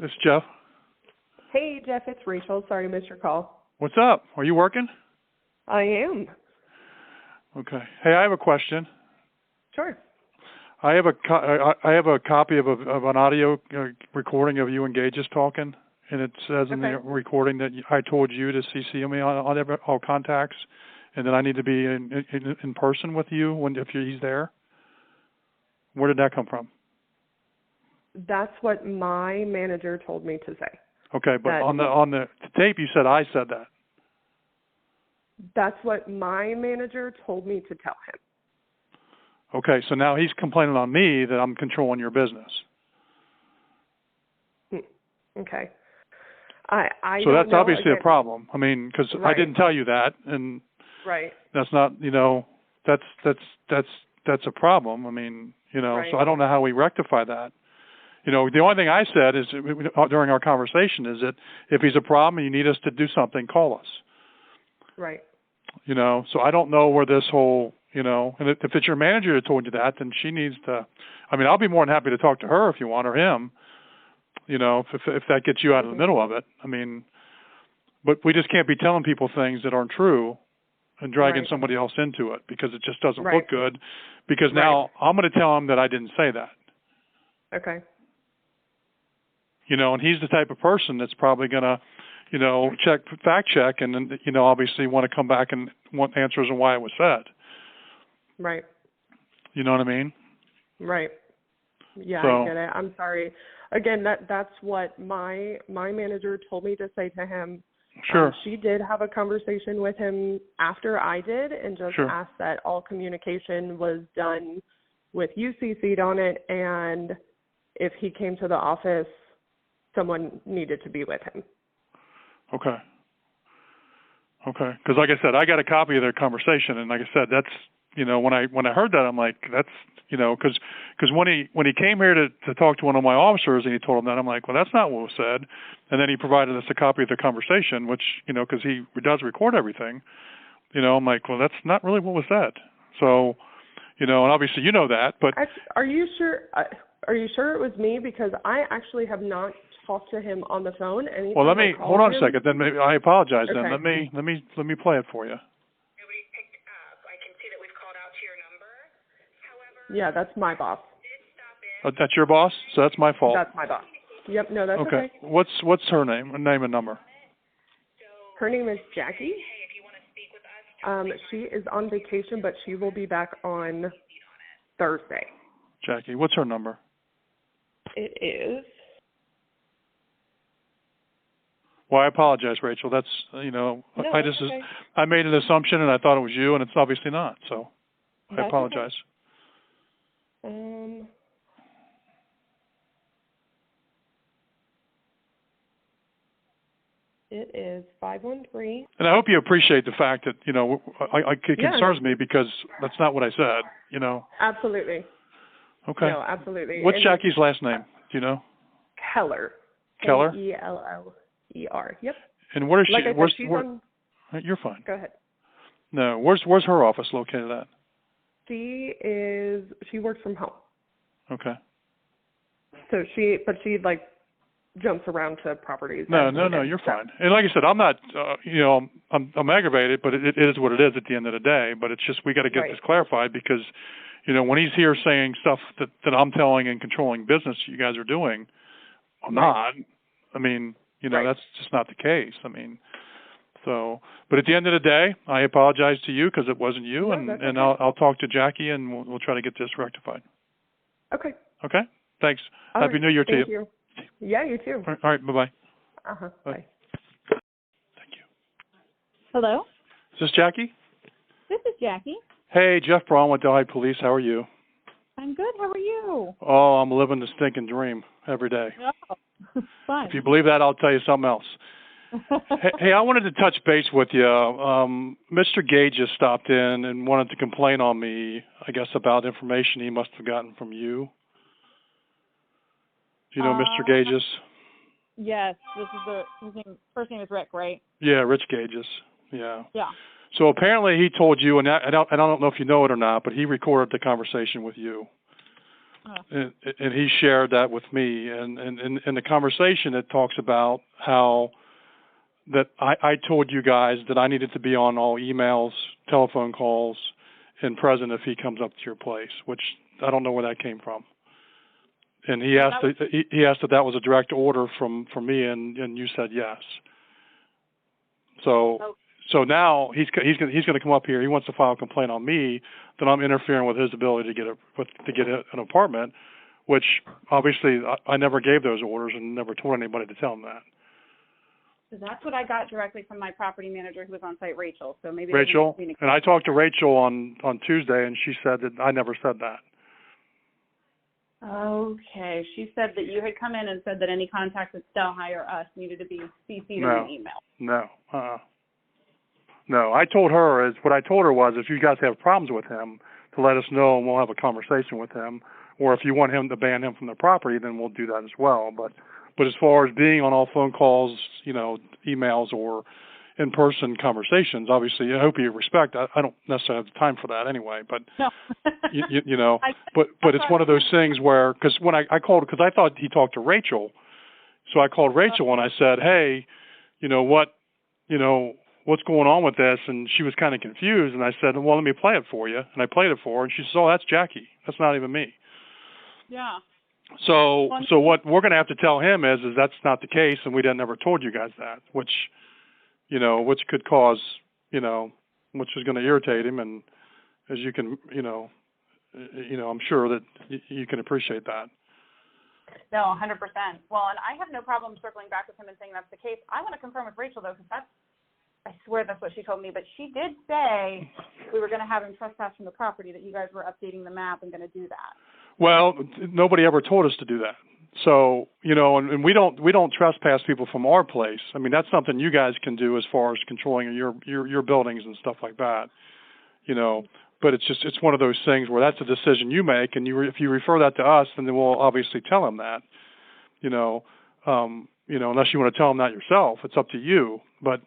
This is Jeff. Hey, Jeff, it's Rachel. Sorry I missed your call. What's up? Are you working? I am. Okay. Hey, I have a question. Sure. I have a copy of an audio recording of you and Gages talking, and it says in the recording that I told you to CC me on all contacts, and that I need to be in person with you if he's there. Where did that come from? That's what my manager told me to say. Okay, but on the tape you said I said that. That's what my manager told me to tell him. Okay, so now he's complaining on me that I'm controlling your business. Okay. So that's obviously a problem. I mean, because I didn't tell you that, and that's not, that's a problem. I mean, so I don't know how we rectify that. The only thing I said is during our conversation is that if he's a problem and you need us to do something, call us. Right. So I don't know where this whole, and if it's your manager that told you that, then she needs to, I'll be more than happy to talk to her if you want, or him, if that gets you out of the middle of it. But we just can't be telling people things that aren't true and dragging somebody else into it, because it just doesn't look good, because now I'm going to tell him that I didn't say that. Okay. And he's the type of person that's probably going to, fact check, and then, obviously want to come back and want answers on why it was said. Right. You know what I mean? Right. Yeah, I get it. I'm sorry. Again, that's what my manager told me to say to him. Sure. She did have a conversation with him after I did, and just asked that all communication was done with you CC'd on it, and if he came to the office, someone needed to be with him. Okay. Because like I said, I got a copy of their conversation, and like I said, that's, when I heard that, I'm like, that's, because when he came here to talk to one of my officers and he told him that, I'm like, well, that's not what was said. And then he provided us a copy of the conversation, which, because he does record everything, I'm like, well, that's not really what was said. So, and obviously that, but. Are you sure? Are you sure it was me? Because I actually have not talked to him on the phone. Well, let me hold on a second. Then maybe I apologize. Okay. Then let me play it for you. Nobody picked up. I can see that we've called out to your number. However, yeah, that's my boss. That's your boss? So that's my fault. That's my boss. Yep. No, that's okay. What's her name? Name and number. Her name is Jackie. She is on vacation, but she will be back on Thursday. Jackie, what's her number? It is. Well, I apologize, Rachel. That's, No, I made an assumption and I thought it was you, and it's obviously not. So I apologize. Okay. It is 513. And I hope you appreciate the fact that, it concerns me, because that's not what I said, Absolutely. Okay. No, absolutely. What's Jackie's last name? Do you know? Keller. Keller? Keller. Yep. And where is she? Like I said, she's on. You're fine. Go ahead. No, where's her office located at? She works from home. Okay. So she like jumps around to properties. No, you're fine. And like I said, I'm not, I'm aggravated, but it is what it is at the end of the day. But it's just, we got to get this clarified, because, when he's here saying stuff that I'm telling and controlling business you guys are doing, I'm not. That's just not the case. But at the end of the day, I apologize to you because it wasn't you, no, and I'll talk to Jackie, and we'll try to get this rectified. Okay. Okay? Thanks. All Happy right. New Year to Thank you. Yeah, you too. All right, bye-bye. Bye. Thank you. Hello? Is this Jackie? This is Jackie. Hey, Jeff Braun with Delhi Police. How are you? I'm good. How are you? Oh, I'm living the stinking dream every day. Oh, fun. If you believe that, I'll tell you something else. Hey, I wanted to touch base with you. Mr. Gage just stopped in and wanted to complain on me, I guess, about information he must have gotten from you. Do you know Mr. Gages? Yes. His first name is Rick, right? Yeah, Rich Gages. Yeah. Yeah. So apparently he told you, and I don't know if you know it or not, but he recorded the conversation with you. and he shared that with me. And in the conversation, it talks about how that I told you guys that I needed to be on all emails, telephone calls, and present if he comes up to your place, which I don't know where that came from. And he asked if that was a direct order from me, and you said yes. So now he's going to come up here. He wants to file a complaint on me that I'm interfering with his ability to get an apartment, which obviously I never gave those orders and never told anybody to tell him that. So that's what I got directly from my property manager who was on site, Rachel. So maybe Rachel, and I talked to Rachel on Tuesday, and she said that I never said that. Okay. She said that you had come in and said that any contact with Delhi or us needed to be CC'd in an email. No. I told her what I told her was if you guys have problems with him, to let us know and we'll have a conversation with him. Or if you want him to ban him from the property, then we'll do that as well. But as far as being on all phone calls, emails or in-person conversations, obviously, I hope you respect. I don't necessarily have the time for that anyway. But no. but it's one of those things where because when I called because I thought he talked to Rachel, so I called Rachel and I said, hey, what's going on with this? And she was kind of confused. And I said, well, let me play it for you. And I played it for her. And she said, oh, that's Jackie. That's not even me. Yeah. So what we're going to have to tell him is that's not the case, and we never told you guys that, which could cause, which is going to irritate him, and as you can, I'm sure that you can appreciate that. No, 100%. Well, and I have no problem circling back with him and saying that's the case. I want to confirm with Rachel though, because I swear that's what she told me, but she did say we were going to have him trespass from the property, that you guys were updating the map and going to do that. Well, nobody ever told us to do that. So, and we don't trespass people from our place. I mean, that's something you guys can do as far as controlling your buildings and stuff like that. But it's one of those things where that's a decision you make, and if you refer that to us, then we'll obviously tell him that. Unless you want to tell him that yourself, it's up to you. But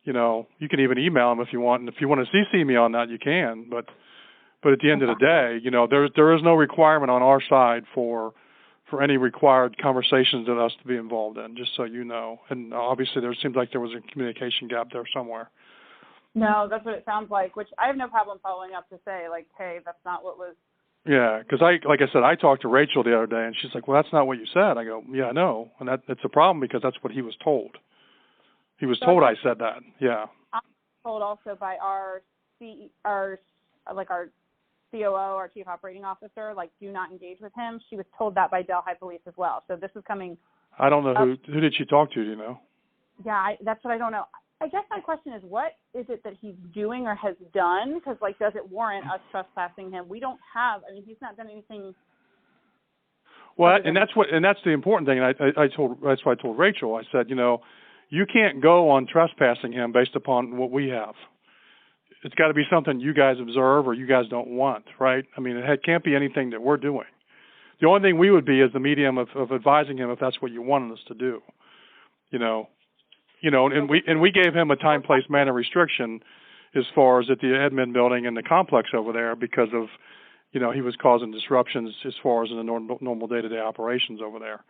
you can even email him if you want, and if you want to CC me on that, you can. But at the end of the day, there is no requirement on our side for any required conversations that us to be involved in, just so you know. And obviously there seems like there was a communication gap there somewhere. No, that's what it sounds like, which I have no problem following up to say, like, hey, that's not what was. Yeah, because like I said, I talked to Rachel the other day, and she's like, well, that's not what you said. I go, yeah, I know. And that's a problem because that's what he was told. He was told I said that, yeah. I was told also by our COO, our chief operating officer, like, do not engage with him. She was told that by Delhi Police as well. So this is coming. I don't know who did she talk to, do you know? Yeah, that's what I don't know. I guess my question is, what is it that he's doing or has done? Because, like, does it warrant us trespassing him? We don't have. I mean, he's not done anything. Well, and that's the important thing. That's why I told Rachel. I said, you can't go on trespassing him based upon what we have. It's got to be something you guys observe or you guys don't want, right? I mean, it can't be anything that we're doing. The only thing we would be is the medium of advising him if that's what you wanted us to do, and we gave him a time, place, manner restriction as far as at the admin building and the complex over there because of, he was causing disruptions as far as in the normal day-to-day operations over there.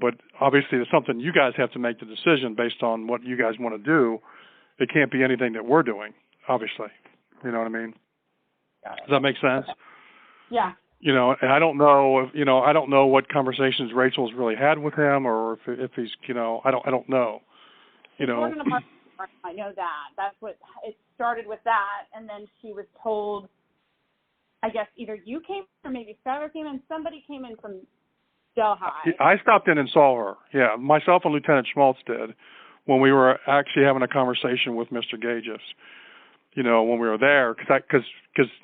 But obviously it's something you guys have to make the decision based on what you guys want to do. It can't be anything that we're doing, obviously. You know what I mean? Does that make sense? Yeah. And I don't know I don't know what conversations Rachel's really had with him or if he's, I don't know. I know that. That's what it started with that, and then she was told, I guess either you came or maybe Skylar came in, somebody came in from Delhi. I stopped in and saw her. Yeah, myself and Lieutenant Schmaltz did when we were actually having a conversation with Mr. Gages. When we were there, because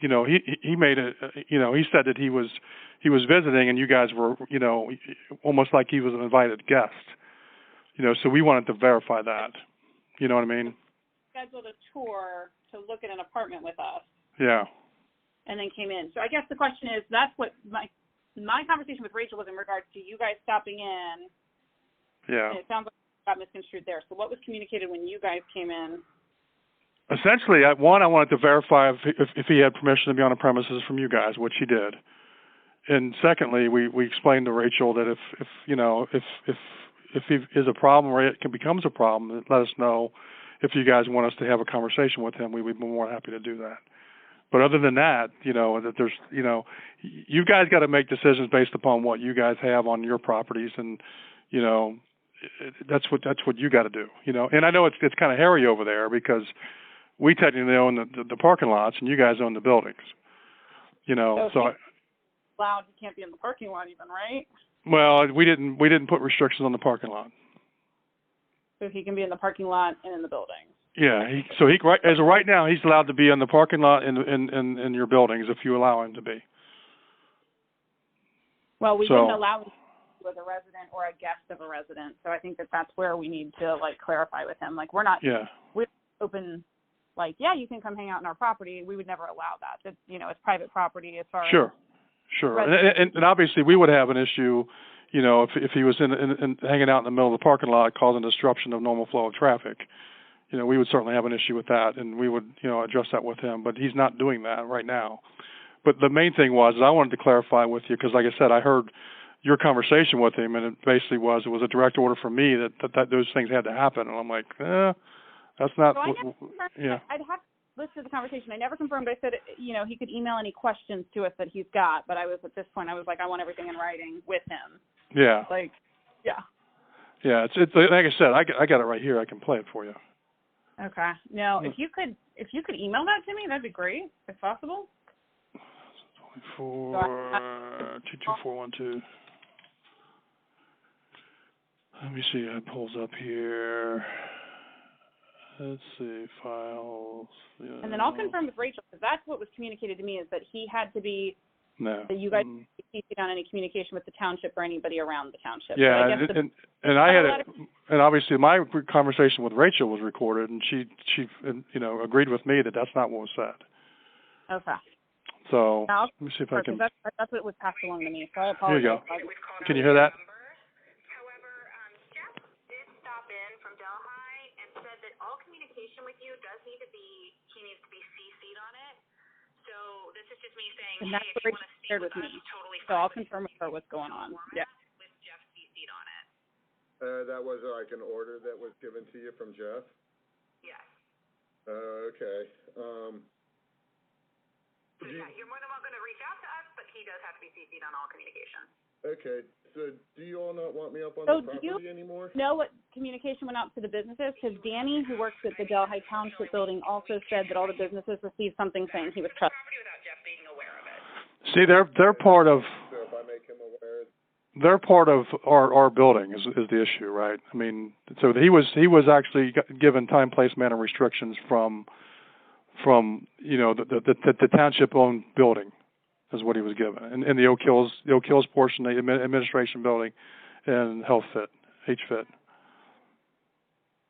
he made it. He said that he was visiting, and you guys were almost like he was an invited guest. So we wanted to verify that. You know what I mean? Scheduled a tour to look at an apartment with us. Yeah. And then came in. So I guess the question is, that's what my conversation with Rachel was in regards to you guys stopping in. Yeah. And it sounds like it got misconstrued there. So what was communicated when you guys came in? Essentially, I wanted to verify if he had permission to be on the premises from you guys, which he did. and secondly, we explained to Rachel that if he is a problem or it becomes a problem, let us know. If you guys want us to have a conversation with him, we would be more happy to do that. But other than that, that there's, you guys got to make decisions based upon what you guys have on your properties, and that's what you got to do. And I know it's kind of hairy over there because we technically own the parking lots and you guys own the buildings. So allowed, he can't be in the parking lot even, right? Well, we didn't put restrictions on the parking lot. So he can be in the parking lot and in the building. Yeah, as of right now, he's allowed to be in the parking lot in your buildings if you allow him to be. Well, we didn't allow him with a resident or a guest of a resident, so I think that's where we need to clarify with him. We're not we're open. You can come hang out in our property. We would never allow that. It's private property as far as sure, and obviously we would have an issue. If he was in hanging out in the middle of the parking lot causing disruption of normal flow of traffic, we would certainly have an issue with that, and we would, address that with him. But he's not doing that right now. But the main thing was I wanted to clarify with you because, like I said, I heard your conversation with him, and it basically it was a direct order from me that those things had to happen. And I'm like, that's not. So I'd have to listen to the conversation. I never confirmed. I said, he could email any questions to us that he's got. But at this point, I was like, I want everything in writing with him. Yeah. Yeah. It's like I said, I got it right here. I can play it for you. Okay. Now, if you could email that to me, that'd be great, if possible. 22412. Let me see. It pulls up here. Let's see, files. And then I'll confirm with Rachel, because that's what was communicated to me, is that he had to be. That you guys CC'd on any communication with the township or anybody around the township. Yeah, and I had and obviously my conversation with Rachel was recorded, and she agreed with me that that's not what was said. Okay. So let me see if I can. That's what was passed along to me. So I'll apologize. Here you go. Can you hear that? However, Jeff did stop in from Delhi and said that all communication with you he needs to be CC'd on it. So this is just me saying, and that's if you want to speak with me. totally fine. So I'll confirm with her what's going on. Yeah. With Jeff CC'd on it. That was an order that was given to you from Jeff? Yes. Okay. You're more than welcome to reach out to us, but he does have to be CC'd on all communication. Okay. So do you all not want me up on the property anymore? Know what communication went out to the businesses? Because Danny, who works at the Delhi Township building, also said that all the businesses received something saying he was trusted. Without Jeff being aware of it. See, they're part of. So if I make him aware. They're part of our building is the issue, right? I mean, so he was actually given time, place, manner restrictions from the township owned building. Is what he was given, and the Oak Hills portion, the administration building, and Health Fit, HFit.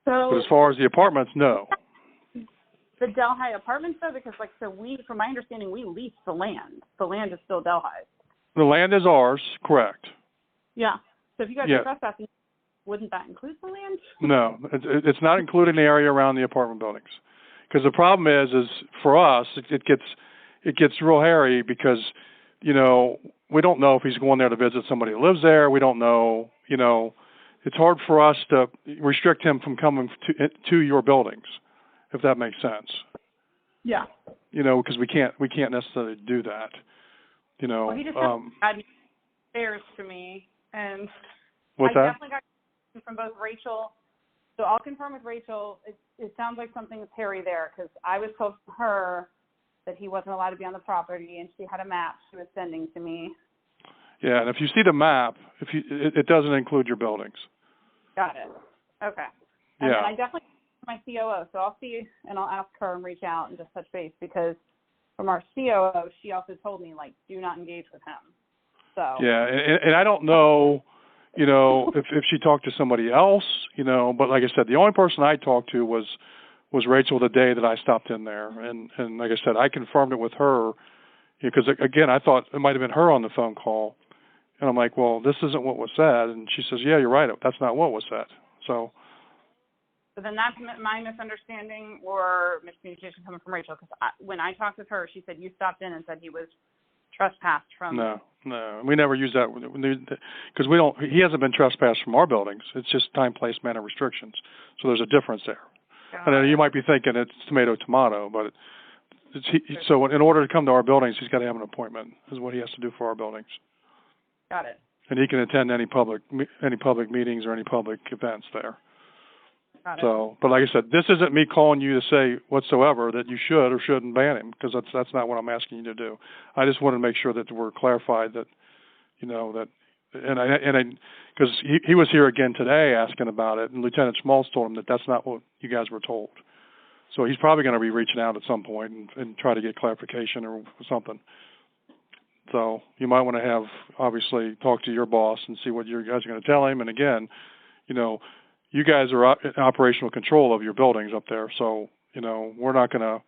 So, but as far as the apartments, no. The Delhi apartments, though, because from my understanding, we lease the land. The land is still Delhi's. The land is ours, correct. Yeah. So if you guys are trespassing, wouldn't that include the land? No, it's not including the area around the apartment buildings, because the problem is for us, it gets real hairy because, we don't know if he's going there to visit somebody who lives there. We don't know, it's hard for us to restrict him from coming to your buildings, if that makes sense. Yeah. Because we can't necessarily do that. Well, he just had stairs to me, and what's I that? definitely got from both Rachel. So I'll confirm with Rachel. It sounds like something is hairy there, because I was told from her that he wasn't allowed to be on the property, and she had a map she was sending to me. Yeah, and if you see the map, it doesn't include your buildings. Got it. Okay. And then I definitely my COO, so I'll see and I'll ask her and reach out and just touch base, because from our COO, she also told me, do not engage with him. So. Yeah, and I don't know, if she talked to somebody else, but like I said, the only person I talked to was Rachel the day that I stopped in there. And like I said, I confirmed it with her because, again, I thought it might have been her on the phone call. And I'm like, well, this isn't what was said. And she says, yeah, you're right. That's not what was said. So then that's my misunderstanding or miscommunication coming from Rachel, because when I talked with her, she said you stopped in and said he was trespassed from. No, we never use that because we don't. He hasn't been trespassed from our buildings. It's just time, place, manner restrictions. So there's a difference there. I know you might be thinking it's tomato, but so in order to come to our buildings, he's got to have an appointment. Is what he has to do for our buildings. Got it. And he can attend any public meetings or any public events there. Got it. So, but like I said, this isn't me calling you to say whatsoever that you should or shouldn't ban him, because that's not what I'm asking you to do. I just want to make sure that we're clarified that, that, because he was here again today asking about it, and Lieutenant Schmaltz told him that that's not what you guys were told. So he's probably going to be reaching out at some point and try to get clarification or something. So you might want to obviously talk to your boss and see what you guys are going to tell him. And again, you guys are in operational control of your buildings up there. So, we're not going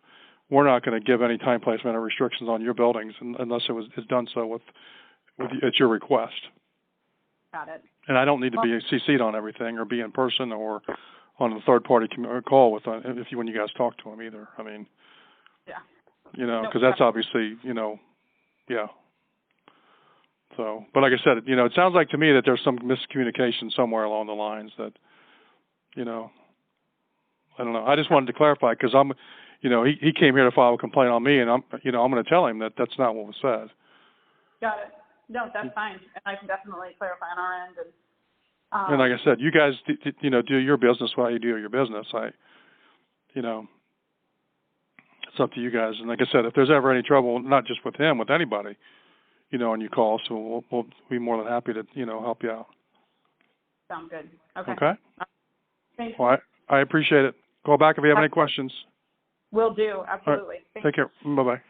to give any time, place, manner restrictions on your buildings unless it's done so at your request. Got it. And I don't need to be CC'd on everything or be in person or on a third party call when you guys talk to him either. I mean, yeah. Because that's obviously, yeah. So, but like I said, it sounds like to me that there's some miscommunication somewhere along the lines that, I don't know. I just wanted to clarify because he came here to file a complaint on me, and I'm going to tell him that that's not what was said. Got it. No, that's fine. And I can definitely clarify on our end. And like I said, you guys, do your business while you do your business. It's up to you guys. And like I said, if there's ever any trouble, not just with him, with anybody, and you call, so we'll be more than happy to, help you out. Sounds good. Okay. Okay. Thanks. Well, I appreciate it. Call back if you have any questions. Will do. Absolutely. Right. Take care. Bye-bye.